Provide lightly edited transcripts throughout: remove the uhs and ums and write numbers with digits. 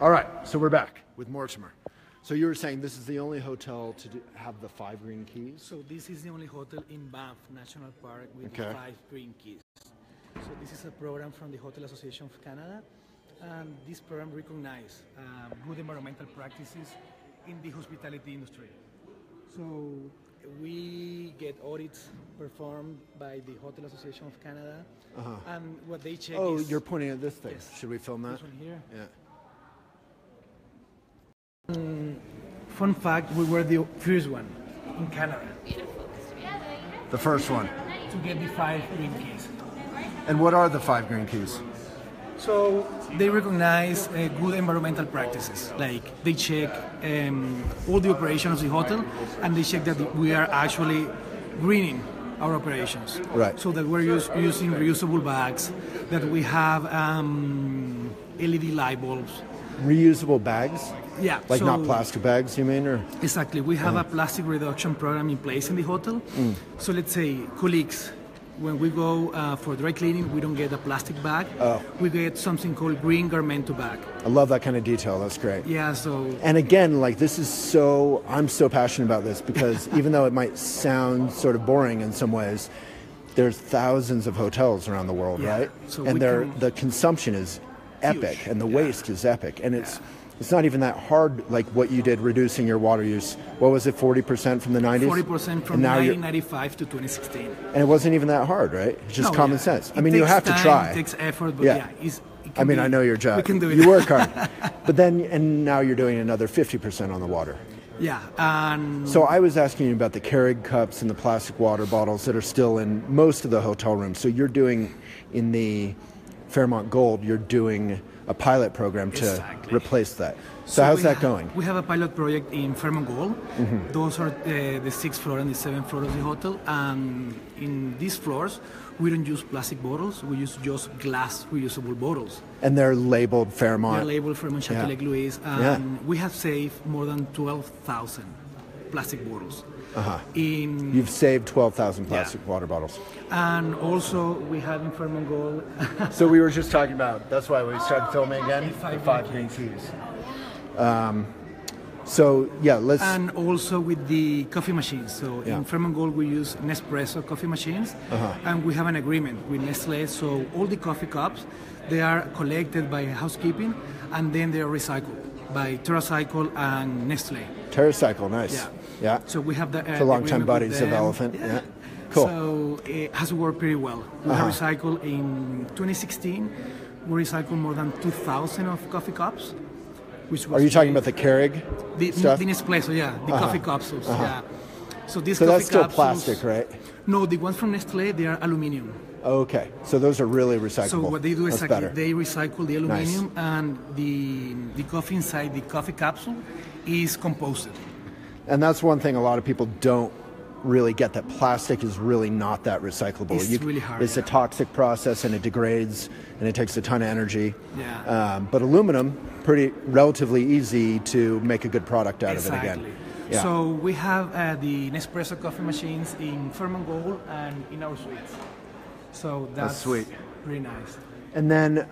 All right, so we're back with Mortimer. So you were saying this is the only hotel to have the 5 green keys? So this is the only hotel in Banff National Park with the 5 green keys. So this is a program from the Hotel Association of Canada, and this program recognizes good environmental practices in the hospitality industry. So we get audits performed by the Hotel Association of Canada, and what they check is... Oh, you're pointing at this thing. Yes. Should we film that? This one here. Yeah. Fun fact, we were the first one in Canada. The first one. To get the 5 green keys. And what are the 5 green keys? So they recognize good environmental practices. Like they check all the operations of the hotel, and they check that we are actually greening our operations. Right. So that we're using reusable bags, that we have LED light bulbs. Reusable bags? Yeah. Like not plastic bags, you mean? Or? Exactly. We have a plastic reduction program in place in the hotel. So let's say colleagues, when we go for dry cleaning, we don't get a plastic bag. We get something called green garmento bag. I love that kind of detail. That's great. Yeah, so... And again, like this is so... I'm so passionate about this because even though it might sound sort of boring in some ways, there's thousands of hotels around the world, right? So and the consumption is epic, huge. and the waste is epic. And it's not even that hard, like what you did, reducing your water use. What was it, 40% from the 90s? 40% from 1995 to 2016. And it wasn't even that hard, right? It's just common sense. I mean, you have time, to try. It takes effort, but I mean, I know your job. We can do it. You work hard. But then, and now you're doing another 50% on the water. Yeah. And so I was asking you about the Keurig cups and the plastic water bottles that are still in most of the hotel rooms. So you're doing, in the Fairmont Gold, you're doing a pilot program to replace that. So how's that going? We have a pilot project in Fairmont Gold. Those are the 6th floor and the 7th floor of the hotel. And in these floors, we don't use plastic bottles. We use just glass reusable bottles. And they're labeled Fairmont? They're labeled Fairmont Chateau Lake Louise. And we have saved more than 12,000 plastic bottles. You've saved 12,000 plastic water bottles. And also we have in Fairmont Gold. So we were just talking about, that's why we started filming again, the 5 green keys. So yeah, let's... And also with the coffee machines. So in Fairmont Gold we use Nespresso coffee machines, and we have an agreement with Nestle. So all the coffee cups, they are collected by housekeeping, and then they are recycled by TerraCycle and Nestle. TerraCycle, nice. Yeah. So we have the... It's a long-time buddies of Elephant. Yeah. Cool. So it has worked pretty well. We have recycled in 2016. We recycled more than 2,000 of coffee cups. Which was Are you talking about the Keurig stuff? The Nespresso, the coffee capsules. So these so coffee that's still capsules, plastic, right? No, the ones from Nestle, they are aluminum. Okay, so those are really recyclable. So what they do is they recycle the aluminum, nice. and the coffee inside the coffee capsule is composted. And that's one thing a lot of people don't really get, that plastic is really not that recyclable. It's really hard. It's a toxic process, and it degrades, and it takes a ton of energy. Yeah. But aluminum, relatively easy to make a good product out of it again. Yeah. So we have the Nespresso coffee machines in Fairmont Gold and in our suites. So that's sweet. Really nice. And then,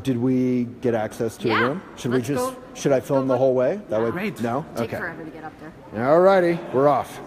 did we get access to a room? Should I film the whole way? That way? Great. No? Take forever to get up there. All righty, we're off.